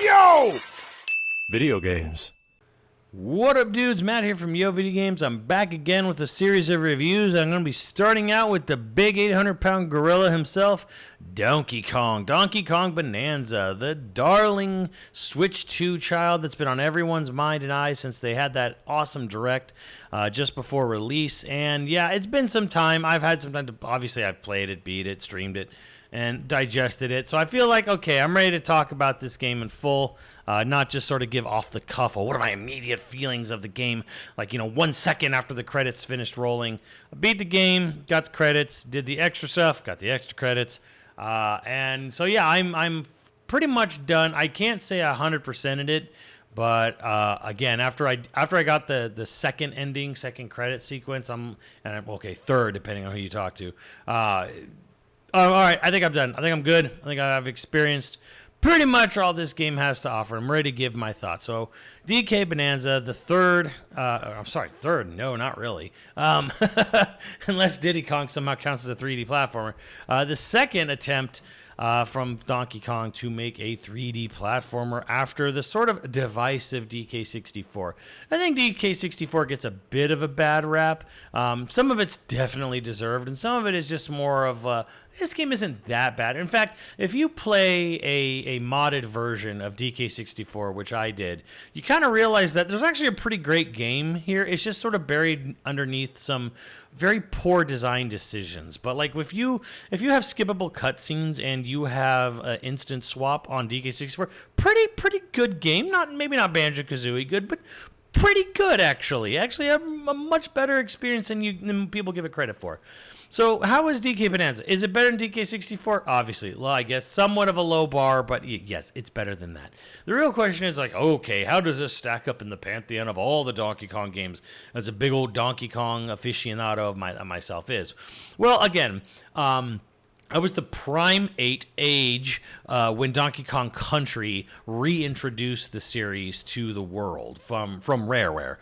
Yo! Video games. What up, dudes? Matt here from YoVideogames. I'm back again with a series of reviews. I'm going to be starting out with the big 800-pound gorilla himself, Donkey Kong. Donkey Kong Bananza, the darling Switch 2 child that's been on everyone's mind and eyes since they had that awesome Direct just before release. And yeah, it's been some time. I've had some time to, obviously I've played it, beat it, streamed it, and digested it. So I feel like, okay, I'm ready to talk about this game in full, not just sort of give off the cuff, or what are my immediate feelings of the game, like, 1 second after the credits finished rolling. I beat the game, got the credits, did the extra stuff, got the extra credits, and so yeah, I'm pretty much done. I can't say 100%ed it, but again, after I got the second credit sequence, third, depending on who you talk to. All right, I think I'm done. I think I'm good. I think I've experienced pretty much all this game has to offer. I'm ready to give my thoughts. So, DK Bananza, the third, no, not really. Unless Diddy Kong somehow counts as a 3D platformer. The second attempt from Donkey Kong to make a 3D platformer after the sort of divisive DK64. I think DK64 gets a bit of a bad rap. Some of it's definitely deserved, and some of it is just more of this game isn't that bad. In fact, if you play a modded version of DK64, which I did, you kind of realize that there's actually a pretty great game here. It's just sort of buried underneath some very poor design decisions. But like if you have skippable cutscenes and you have instant swap on DK64, pretty good game. Maybe not Banjo-Kazooie good, but pretty good actually. Actually, a much better experience than people give it credit for. So how is DK Bananza? Is it better than DK64? Obviously. Well, I guess somewhat of a low bar, but yes, it's better than that. The real question is like, okay, how does this stack up in the pantheon of all the Donkey Kong games? As a big old Donkey Kong aficionado of myself is. Well, again, I was the prime 8 age when Donkey Kong Country reintroduced the series to the world from Rareware.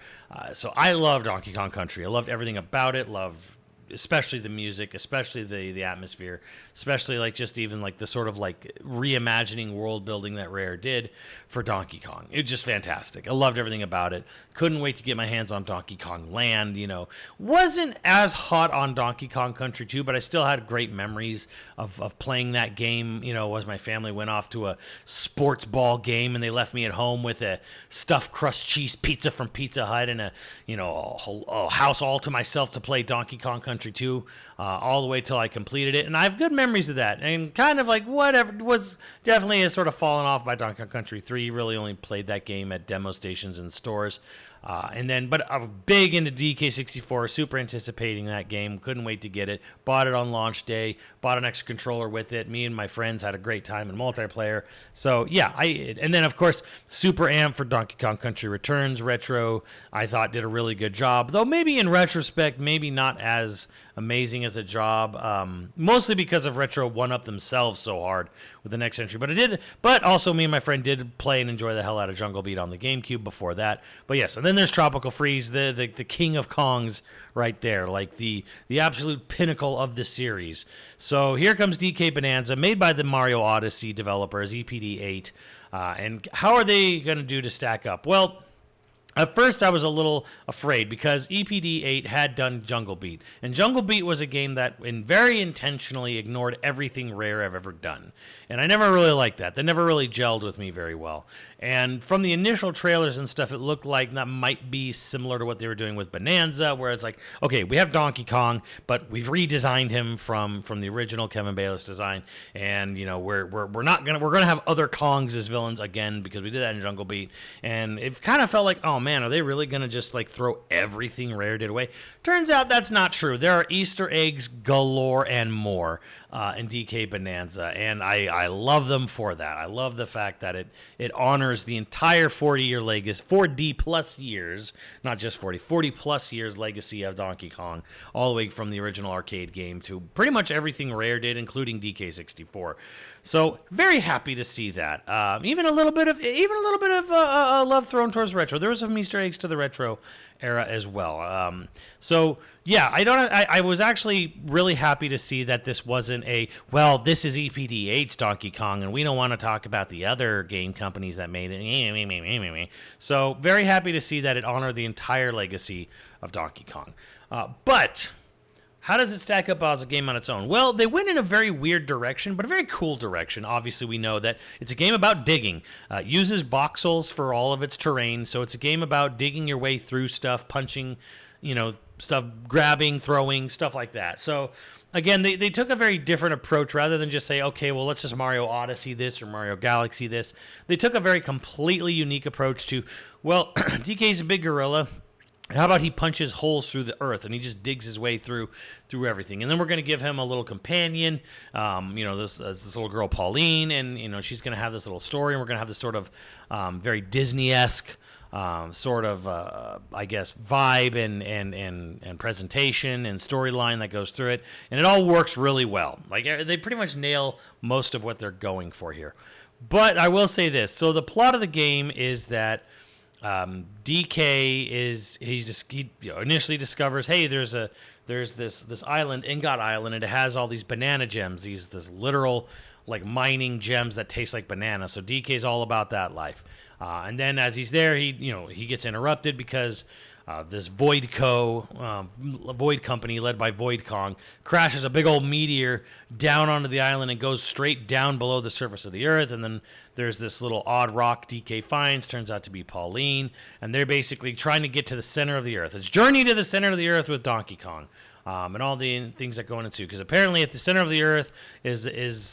So I love Donkey Kong Country. I loved everything about it. Especially the music, especially the atmosphere, especially like just even like the sort of like reimagining world building that Rare did for Donkey Kong. It was just fantastic. I loved everything about it. Couldn't wait to get my hands on Donkey Kong Land, Wasn't as hot on Donkey Kong Country 2, but I still had great memories of playing that game, as my family went off to a sports ball game and they left me at home with a stuffed crust cheese pizza from Pizza Hut and a house all to myself to play Donkey Kong Country 2 all the way till I completed it, and I have good memories of that. And kind of like whatever was definitely has sort of fallen off by Donkey Kong Country 3. Really only played that game at demo stations and stores. But I'm big into DK64, super anticipating that game. Couldn't wait to get it. Bought it on launch day. Bought an extra controller with it. Me and my friends had a great time in multiplayer. So yeah, and then of course super amped for Donkey Kong Country Returns Retro. I thought did a really good job, though maybe in retrospect, maybe not as amazing as a job. Mostly because of Retro one-up themselves so hard with the next entry. But also me and my friend did play and enjoy the hell out of Jungle Beat on the GameCube before that. But yes, and then there's Tropical Freeze, the king of Kongs right there, like the absolute pinnacle of the series. So here comes DK Bananza, made by the Mario Odyssey developers, EPD8. And how are they going to do to stack up? Well, at first, I was a little afraid because EPD8 had done Jungle Beat. And Jungle Beat was a game that very intentionally ignored everything Rare have ever done. And I never really liked that. That never really gelled with me very well. And from the initial trailers and stuff, it looked like that might be similar to what they were doing with Bananza, where it's like, okay, we have Donkey Kong, but we've redesigned him from the original Kevin Bayliss design. And, we're gonna have other Kongs as villains again because we did that in Jungle Beat. And it kind of felt like, oh man, are they really going to just like throw everything Rare did away? Turns out that's not true. There are Easter eggs galore and more in DK Bananza, and I love them for that. I love the fact that it honors the entire 40-year legacy, 40 plus years, not just 40 plus years legacy of Donkey Kong, all the way from the original arcade game to pretty much everything Rare did, including DK64. So very happy to see that. Even a little bit of love thrown towards retro. There was some Easter eggs to the retro era as well. So yeah, I was actually really happy to see that this wasn't this is EPD8's Donkey Kong, and we don't want to talk about the other game companies that made it. So very happy to see that it honored the entire legacy of Donkey Kong. But how does it stack up as a game on its own? Well, they went in a very weird direction, but a very cool direction. Obviously, we know that it's a game about digging. Uses voxels for all of its terrain, so it's a game about digging your way through stuff, punching, stuff, grabbing, throwing, stuff like that. So, again, they took a very different approach rather than just say, okay, well, let's just Mario Odyssey this or Mario Galaxy this. They took a very completely unique approach to, well, DK's a big gorilla. How about he punches holes through the earth and he just digs his way through everything? And then we're going to give him a little companion, this little girl Pauline, and she's going to have this little story, and we're going to have this sort of very Disney-esque sort of vibe and presentation and storyline that goes through it, and it all works really well. Like they pretty much nail most of what they're going for here. But I will say this: so the plot of the game is that. DK initially discovers, hey, there's this island, Ingot Island, and it has all these banana gems, this literal like mining gems that taste like banana. So DK's all about that life. And then as he's there, he gets interrupted because this Void company led by Void Kong crashes a big old meteor down onto the island and goes straight down below the surface of the earth. And then there's this little odd rock DK finds, turns out to be Pauline, and they're basically trying to get to the center of the earth. It's Journey to the Center of the Earth with Donkey Kong. And all the things that go into, because apparently at the center of the earth is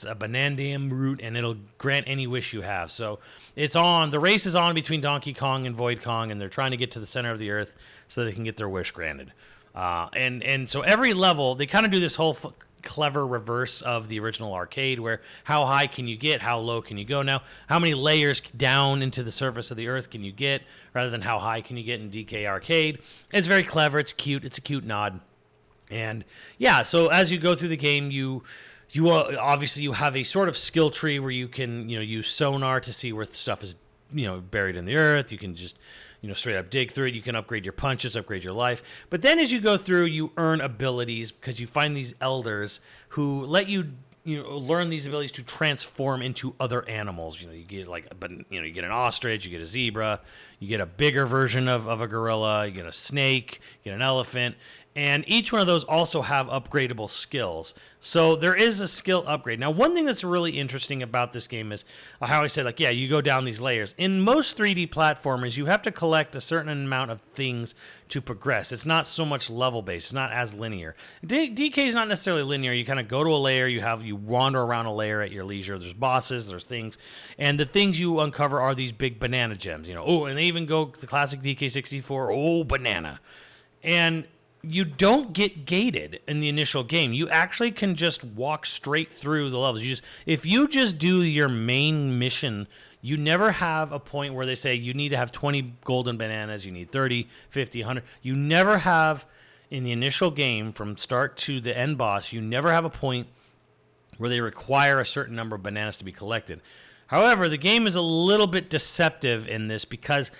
a Bananza root, and it'll grant any wish you have. So the race is on between Donkey Kong and Void Kong, and they're trying to get to the center of the earth so they can get their wish granted. And so every level, they kind of do this whole clever reverse of the original arcade, where how high can you get, how low can you go now, how many layers down into the surface of the earth can you get, rather than how high can you get in DK Arcade. It's very clever, it's cute, it's a cute nod. And yeah, so as you go through the game, you obviously you have a sort of skill tree where you can use sonar to see where stuff is buried in the earth. You can just straight up dig through it. You can upgrade your punches, upgrade your life. But then as you go through, you earn abilities because you find these elders who let you learn these abilities to transform into other animals. You get you get an ostrich, you get a zebra, you get a bigger version of a gorilla, you get a snake, you get an elephant. And each one of those also have upgradable skills. So there is a skill upgrade. Now, one thing that's really interesting about this game is how I said, you go down these layers. In most 3D platformers, you have to collect a certain amount of things to progress. It's not so much level-based. It's not as linear. DK is not necessarily linear. You kind of go to a layer. You wander around a layer at your leisure. There's bosses. There's things. And the things you uncover are these big banana gems. And they even go the classic DK64, banana. And you don't get gated in the initial game. You actually can just walk straight through the levels. If you just do your main mission, you never have a point where they say you need to have 20 golden bananas, you need 30, 50, 100. You never have, in the initial game, from start to the end boss, you never have a point where they require a certain number of bananas to be collected. However, the game is a little bit deceptive in this because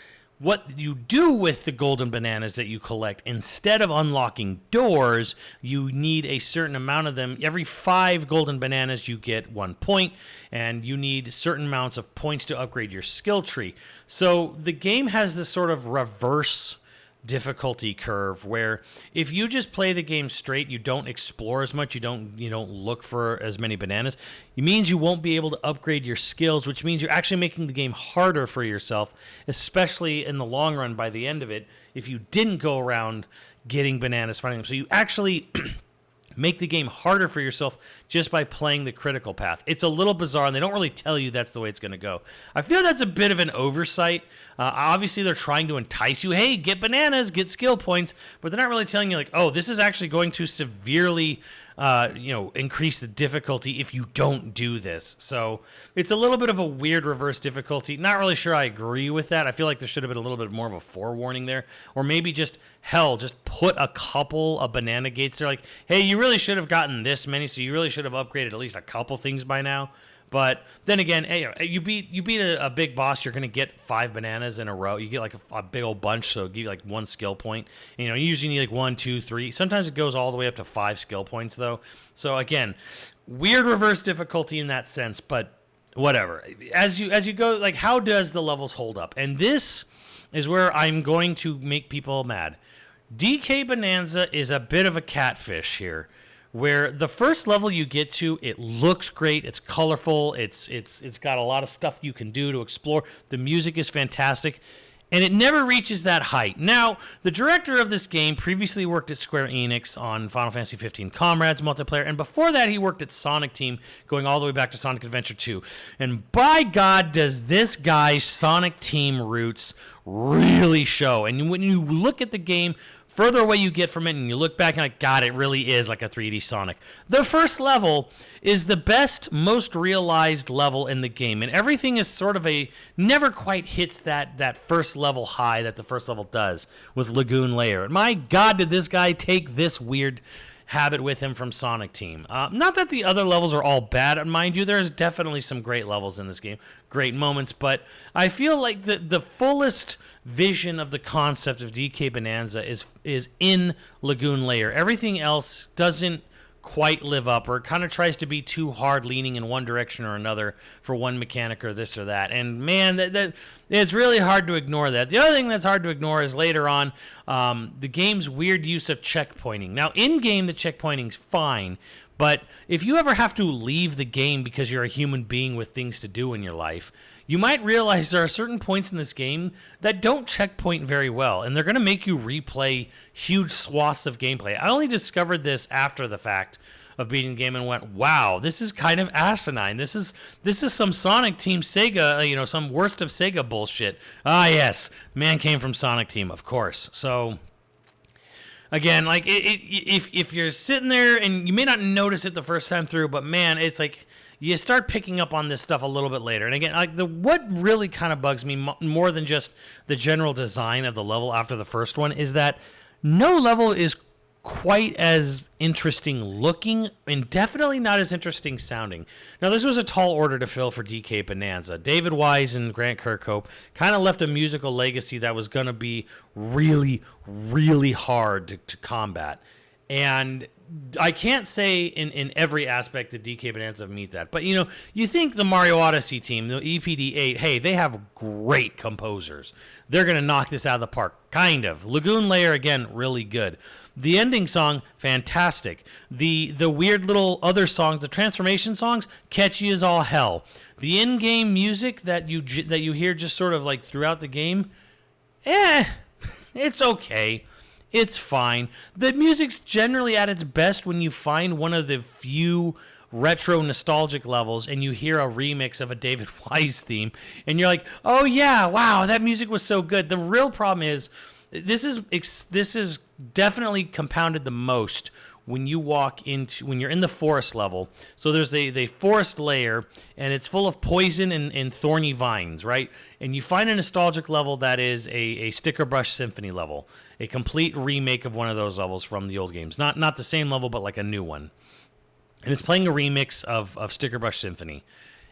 what you do with the golden bananas that you collect, instead of unlocking doors, you need a certain amount of them. Every 5 golden bananas, you get 1 point, and you need certain amounts of points to upgrade your skill tree. So the game has this sort of reverse difficulty curve where if you just play the game straight, you don't explore as much, you don't look for as many bananas, it means you won't be able to upgrade your skills, which means you're actually making the game harder for yourself, especially in the long run by the end of it, if you didn't go around getting bananas, finding them. So you actually make the game harder for yourself just by playing the critical path. It's a little bizarre, and they don't really tell you that's the way it's going to go. I feel that's a bit of an oversight. Obviously, they're trying to entice you. Hey, get bananas, get skill points, but they're not really telling you, this is actually going to severely increase the difficulty if you don't do this. So it's a little bit of a weird reverse difficulty. Not really sure I agree with that. I feel like there should have been a little bit more of a forewarning there. Or maybe just put a couple of banana gates there. Hey, you really should have gotten this many, so you really should have upgraded at least a couple things by now. But then again, you beat a big boss, you're going to get 5 bananas in a row. You get like a big old bunch, so give you like 1 skill point. You usually need like 1, 2, 3. Sometimes it goes all the way up to 5 skill points, though. So again, weird reverse difficulty in that sense, but whatever. As you go, like, how does the levels hold up? And this is where I'm going to make people mad. DK Bananza is a bit of a catfish here, where the first level you get to, it looks great, it's colorful, it's got a lot of stuff you can do to explore. The music is fantastic, and it never reaches that height. Now, the director of this game previously worked at Square Enix on Final Fantasy 15 Comrades multiplayer, and before that he worked at Sonic Team, going all the way back to Sonic Adventure 2. And by God, does this guy's Sonic Team roots really show. And when you look at the game, further away you get from it, and you look back and like, God, it really is like a 3D Sonic. The first level is the best, most realized level in the game, and everything is sort of never quite hits that first level high that the first level does with Lagoon Lair. And my God, did this guy take this weird habit with him from Sonic Team. Not that the other levels are all bad, mind you, there's definitely some great levels in this game, great moments, but I feel like the fullest vision of the concept of DK Bananza is in Lagoon Lair. Everything else doesn't quite live up, or it kind of tries to be too hard leaning in one direction or another for one mechanic or this or that. And man, that it's really hard to ignore that. The other thing that's hard to ignore is later on the game's weird use of checkpointing. Now, in game, the checkpointing's fine, but if you ever have to leave the game because you're a human being with things to do in your life, you might realize there are certain points in this game that don't checkpoint very well, and they're going to make you replay huge swaths of gameplay. I only discovered this after the fact of beating the game and went, wow, this is kind of asinine. This is some Sonic Team Sega, some worst of Sega bullshit. Ah, yes, man came from Sonic Team, of course. So again, like if you're sitting there and you may not notice it the first time through, but man, it's like you start picking up on this stuff a little bit later. And again, like what really kind of bugs me more than just the general design of the level after the first one is that no level is quite as interesting looking and definitely not as interesting sounding. Now, this was a tall order to fill for DK Bananza. David Wise and Grant Kirkhope kind of left a musical legacy that was going to be really, really hard to combat. And I can't say in every aspect that DK Bananza meet that. But, you think the Mario Odyssey team, the EPD8, hey, they have great composers. They're going to knock this out of the park. Kind of. Lagoon Lair, again, really good. The ending song, fantastic. The weird little other songs, the transformation songs, catchy as all hell. The in-game music that you hear just sort of like throughout the game, it's okay. It's fine. The music's generally at its best when you find one of the few retro nostalgic levels and you hear a remix of a David Wise theme and you're like, oh yeah, wow, that music was so good. The real problem is this is definitely compounded the most when you're in the forest level. So there's the forest layer, and it's full of poison and thorny vines, right? And you find a nostalgic level that is a Sticker Brush Symphony level, a complete remake of one of those levels from the old games. Not the same level, but like a new one. And it's playing a remix of Sticker Brush Symphony.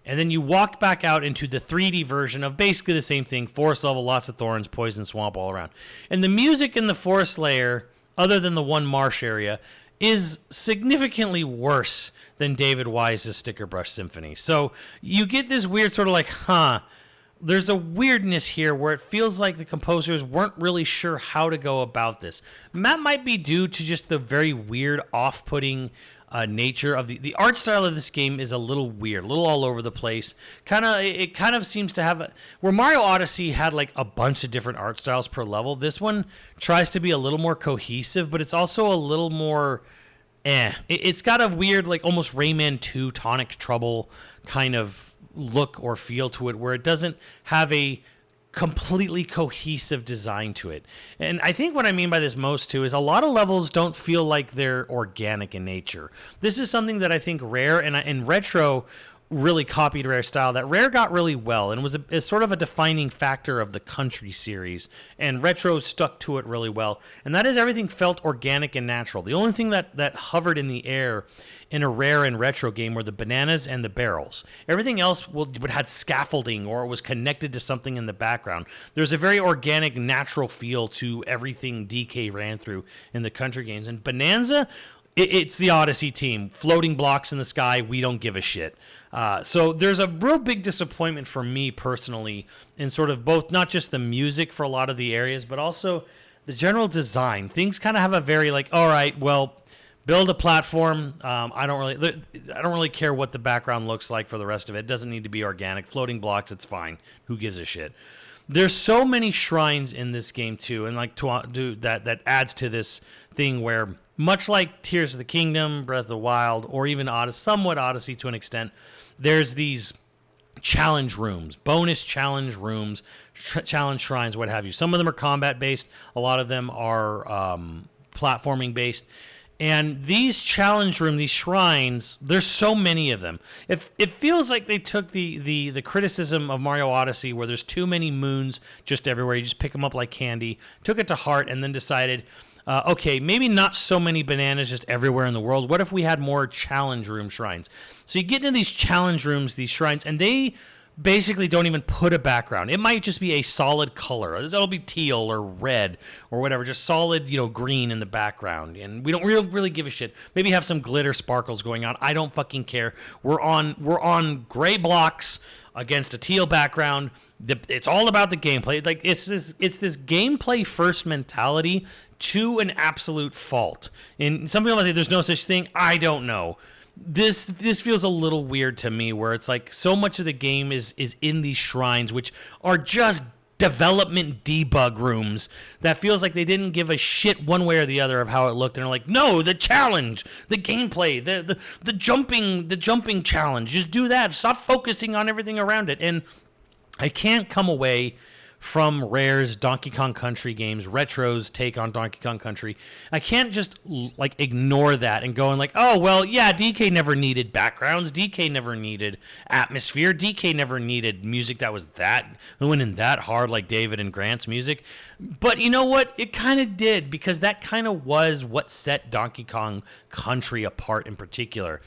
And then you walk back out into the 3D version of basically the same thing, forest level, lots of thorns, poison, swamp all around. And the music in the forest layer, other than the one marsh area, is significantly worse than David Wise's Sticker Brush Symphony. So you get this weird sort of like, there's a weirdness here where it feels like the composers weren't really sure how to go about this. That might be due to just the very weird, off-putting nature of the art style of this game is a little weird, a little all over the place. It kind of seems to have where Mario Odyssey had like a bunch of different art styles per level. This one tries to be a little more cohesive, but it's also a little more It's got a weird, like almost Rayman 2 Tonic Trouble kind of look or feel to it, where it doesn't have a completely cohesive design to it. And I think what I mean by this most too is a lot of levels don't feel like they're organic in nature. This is something that I think Rare and Retro really copied Rare style that Rare got really well and was a sort of a defining factor of the Country series, and Retro stuck to it really well, and that is everything felt organic and natural. The only thing that hovered in the air in a Rare and Retro game were the bananas and the barrels. Everything else would had scaffolding or it was connected to something in the background. There's a very organic, natural feel to everything DK ran through in the Country games, and Bananza, it's the Odyssey team. Floating blocks in the sky, we don't give a shit. So there's a real big disappointment for me personally in sort of both, not just the music for a lot of the areas, but also the general design. Things kind of have a very like, all right, well, build a platform. I don't really care what the background looks like for the rest of it. It doesn't need to be organic. Floating blocks, it's fine. Who gives a shit? There's so many shrines in this game too, and like that adds to this thing where, much like Tears of the Kingdom, Breath of the Wild, or even somewhat Odyssey to an extent, there's these challenge rooms, bonus challenge rooms, challenge shrines, what have you. Some of them are combat-based. A lot of them are platforming-based. And these challenge room, these shrines, there's so many of them. It feels like they took the criticism of Mario Odyssey, where there's too many moons just everywhere. You just pick them up like candy, took it to heart, and then decided, okay, maybe not so many bananas just everywhere in the world. What if we had more challenge room shrines? So you get into these challenge rooms, these shrines, and they basically don't even put a background. It might just be a solid color. It'll be teal or red or whatever, just solid, green in the background. And we don't really give a shit. Maybe have some glitter sparkles going on. I don't fucking care. We're on gray blocks against a teal background. It's all about the gameplay. Like it's this gameplay first mentality to an absolute fault. And some people might say there's no such thing. I don't know. This feels a little weird to me, where it's like so much of the game is in these shrines, which are just development debug rooms that feels like they didn't give a shit one way or the other of how it looked, and are like, no, the challenge, the gameplay, the jumping challenge, just do that. Stop focusing on everything around it. And I can't come away from Rare's Donkey Kong Country games, Retro's take on Donkey Kong Country. I can't just ignore that and go and oh, well, yeah, DK never needed backgrounds. DK never needed atmosphere. DK never needed music that went in that hard like David and Grant's music. But you know what? It kind of did, because that kind of was what set Donkey Kong Country apart in particular.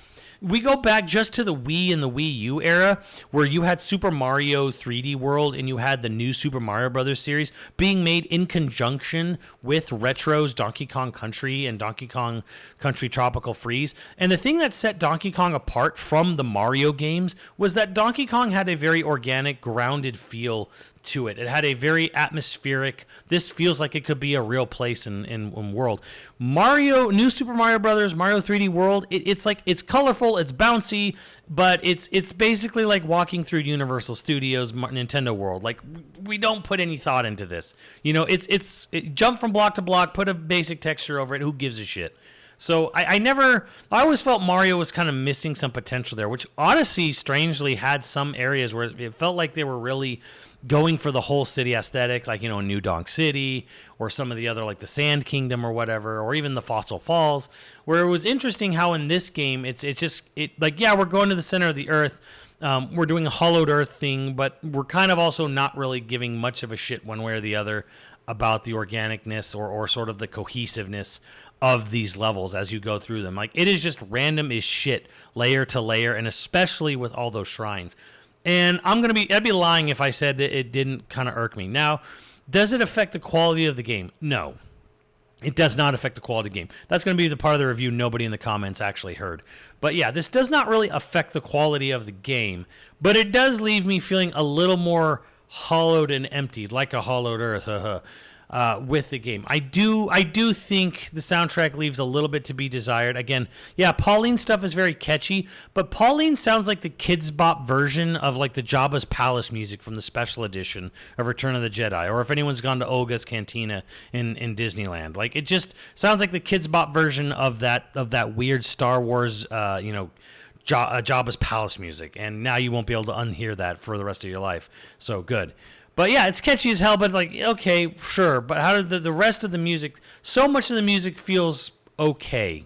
We go back just to the Wii and the Wii U era, where you had Super Mario 3D World and you had the new Super Mario Brothers series being made in conjunction with Retro's Donkey Kong Country and Donkey Kong Country Tropical Freeze. And the thing that set Donkey Kong apart from the Mario games was that Donkey Kong had a very organic, grounded feel to it. It had a very atmospheric, this feels like it could be a real place in world. New Super Mario Brothers, Mario 3D World, it's colorful, it's bouncy, but it's basically like walking through Universal Studios Nintendo World. Like, we don't put any thought into this. It jump from block to block, put a basic texture over it, who gives a shit? So I always felt Mario was kind of missing some potential there, which Odyssey strangely had some areas where it felt like they were really going for the whole city aesthetic, like, New Donk City, or some of the other, like the Sand Kingdom or whatever, or even the Fossil Falls, where it was interesting how in this game, we're going to the center of the earth, we're doing a hollowed earth thing, but we're kind of also not really giving much of a shit one way or the other about the organicness or sort of the cohesiveness of these levels as you go through them. Like, it is just random as shit, layer to layer, and especially with all those shrines. And I'd be lying if I said that it didn't kind of irk me. Now, does it affect the quality of the game? No. It does not affect the quality of the game. That's going to be the part of the review nobody in the comments actually heard. But yeah, this does not really affect the quality of the game, but it does leave me feeling a little more hollowed and emptied, like a hollowed earth, with the game. I do think the soundtrack leaves a little bit to be desired. Again, yeah, Pauline's stuff is very catchy, but Pauline sounds like the Kids Bop version of like the Jabba's Palace music from the special edition of Return of the Jedi, or if anyone's gone to Olga's Cantina in Disneyland. Like, it just sounds like the Kids Bop version of that weird Star Wars, Jabba's Palace music, and now you won't be able to unhear that for the rest of your life. So good. But yeah, it's catchy as hell, but like, okay, sure. But how did the rest of the music, so much of the music feels okay.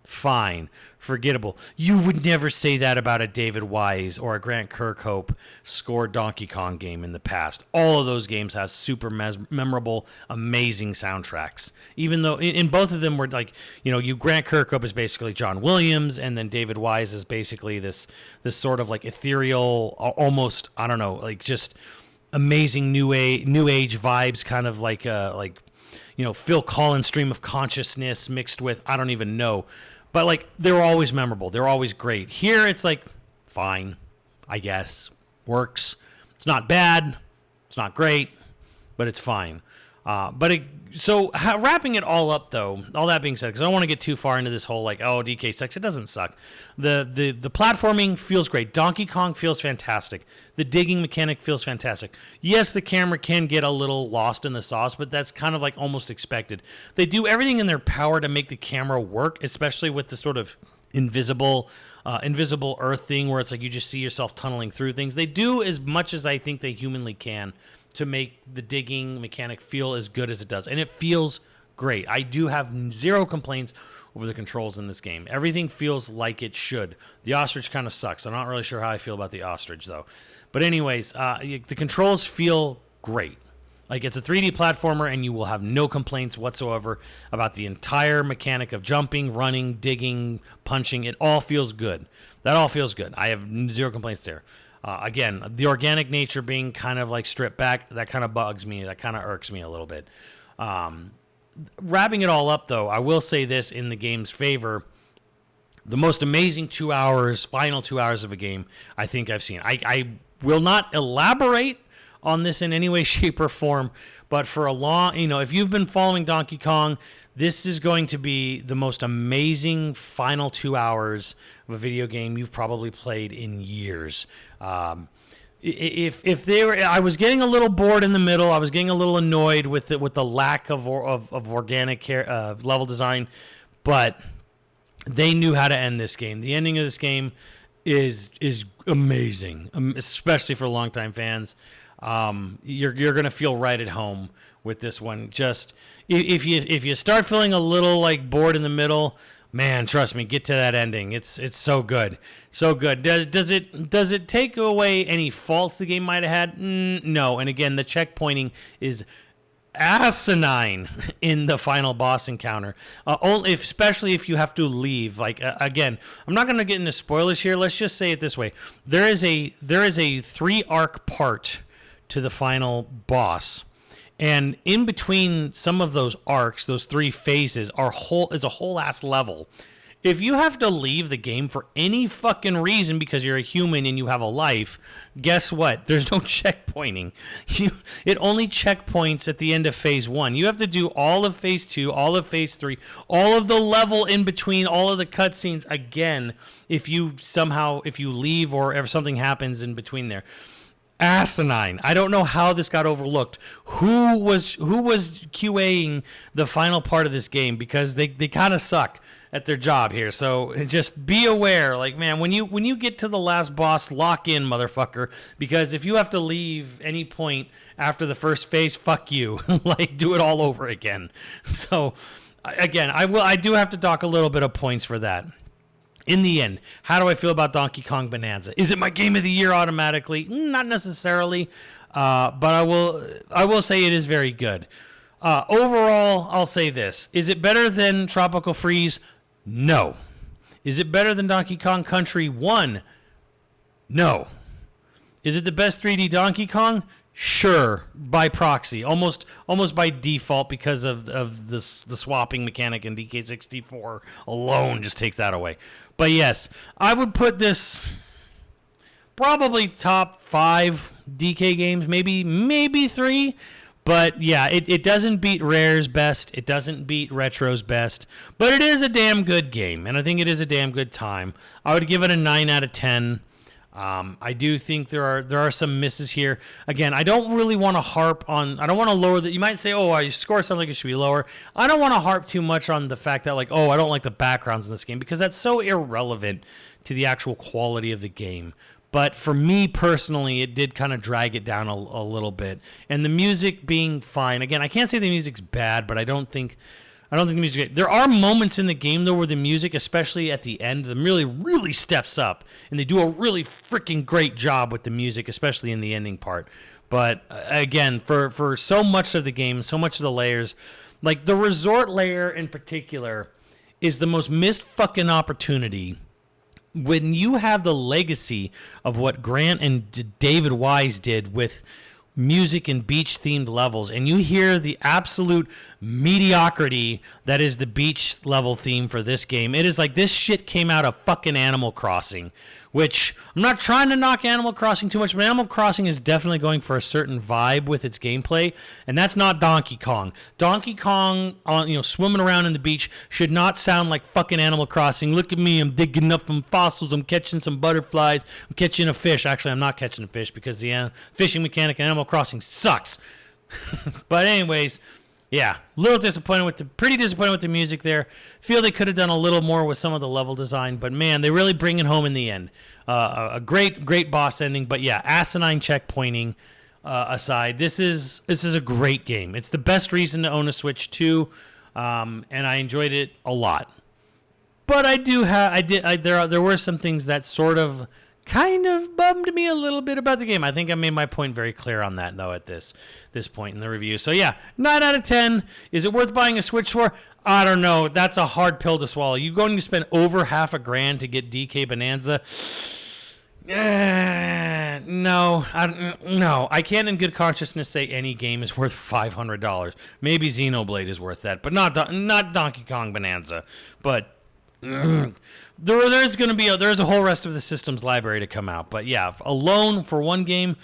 fine, forgettable. You would never say that about a David Wise or a Grant Kirkhope scored Donkey Kong game in the past. All of those games have super memorable, amazing soundtracks. Even though in both of them were like, you Grant Kirkhope is basically John Williams, and then David Wise is basically this sort of like ethereal, almost, I don't know, like just amazing new age vibes, kind of like Phil Collins stream of consciousness mixed with, I don't even know. But, like, they were always memorable. They were always great. Here, it's like, fine, I guess. Works. It's not bad. It's not great. But it's fine. Wrapping it all up, though, all that being said, because I don't want to get too far into this whole, like, oh, DK sucks. It doesn't suck. The platforming feels great. Donkey Kong feels fantastic. The digging mechanic feels fantastic. Yes, the camera can get a little lost in the sauce, but that's kind of like almost expected. They do everything in their power to make the camera work, especially with the sort of invisible Earth thing where it's like you just see yourself tunneling through things. They do as much as I think they humanly can to make the digging mechanic feel as good as it does. And it feels great. I do have zero complaints over the controls in this game. Everything feels like it should. The ostrich kind of sucks. I'm not really sure how I feel about the ostrich, though. But anyways, the controls feel great. Like, it's a 3D platformer, and you will have no complaints whatsoever about the entire mechanic of jumping, running, digging, punching. It all feels good. That all feels good. I have zero complaints there. Again, the organic nature being kind of like stripped back, that kind of bugs me. That kind of irks me a little bit. Wrapping it all up, though, I will say this in the game's favor. The most amazing final 2 hours of a game I think I've seen. I will not elaborate on this in any way, shape, or form, but for a long, if you've been following Donkey Kong, this is going to be the most amazing final 2 hours of a video game you've probably played in years. If they were, I was getting a little bored in the middle. I was getting a little annoyed with the lack of organic level design, but they knew how to end this game. The ending of this game is amazing, especially for longtime fans. You're gonna feel right at home with this one. Just if you start feeling a little like bored in the middle, man, trust me, get to that ending. It's so good, so good. Does it take away any faults the game might have had? No. And again, the checkpointing is asinine in the final boss encounter. Especially if you have to leave. Like again, I'm not going to get into spoilers here. Let's just say it this way: there is a 3-arc part to the final boss, and in between some of those arcs, those 3 phases is a whole ass level. If you have to leave the game for any fucking reason because you're a human and you have a life, guess what? There's no checkpointing. It only checkpoints at the end of phase 1. You have to do all of phase 2, all of phase 3, all of the level in between, all of the cutscenes again if you leave or if something happens in between there. Asinine. I don't know how this got overlooked. Who was QAing the final part of this game, because they kind of suck at their job here. So just be aware, like, man, when you get to the last boss, lock in, motherfucker, because if you have to leave any point after the first phase, fuck you. Like, do it all over again. So again, I do have to dock a little bit of points for that. In the end, how do I feel about Donkey Kong Bananza? Is it my game of the year automatically? Not necessarily, but I will say it is very good. Overall, I'll say this. Is it better than Tropical Freeze? No. Is it better than Donkey Kong Country 1? No. Is it the best 3D Donkey Kong? Sure, by proxy, almost by default, because of the swapping mechanic in DK64 alone just takes that away. But yes, I would put this probably top 5 DK games, maybe 3. But yeah, it doesn't beat Rare's best. It doesn't beat Retro's best. But it is a damn good game, and I think it is a damn good time. I would give it a 9 out of 10. I do think there are some misses here. Again, I don't really want to harp on. I don't want to lower that. You might say, "Oh, your score sounds like it should be lower." I don't want to harp too much on the fact that, like, oh, I don't like the backgrounds in this game, because that's so irrelevant to the actual quality of the game. But for me personally, it did kind of drag it down a little bit. And the music being fine. Again, I can't say the music's bad, but I don't think I don't think the music is great. There are moments in the game, though, where the music, especially at the end, really steps up. And they do a really freaking great job with the music, especially in the ending part. But, again, for so much of the game, so much of the layers, like the resort layer in particular is the most missed fucking opportunity when you have the legacy of what Grant and David Wise did with music and beach themed levels, and you hear the absolute mediocrity that is the beach level theme for this game. It is like this shit came out of fucking Animal Crossing, which I'm not trying to knock Animal Crossing too much, but Animal Crossing is definitely going for a certain vibe with its gameplay, and that's not Donkey Kong. Donkey Kong, swimming around in the beach should not sound like fucking Animal Crossing. Look at me, I'm digging up some fossils, I'm catching some butterflies, I'm catching a fish. Actually, I'm not catching a fish because the fishing mechanic in Animal Crossing sucks. But anyways, yeah, pretty disappointed with the music there. Feel they could have done a little more with some of the level design, but man, they really bring it home in the end. A great boss ending, but yeah, asinine checkpointing aside, this is a great game. It's the best reason to own a Switch 2, and I enjoyed it a lot. But there were some things that sort of kind of bummed me a little bit about the game. I think I made my point very clear on that, though, at this point in the review. So, yeah, 9 out of 10. Is it worth buying a Switch for? I don't know. That's a hard pill to swallow. You're going to spend over $1,000 to get DK Bananza? No. I can't in good consciousness say any game is worth $500. Maybe Xenoblade is worth that, but not Donkey Kong Bonanza. But there's a whole rest of the systems library to come out. But yeah, alone for one game,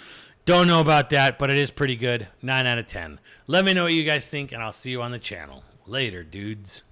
don't know about that, but it is pretty good. 9 out of 10. Let me know what you guys think, and I'll see you on the channel. Later, dudes.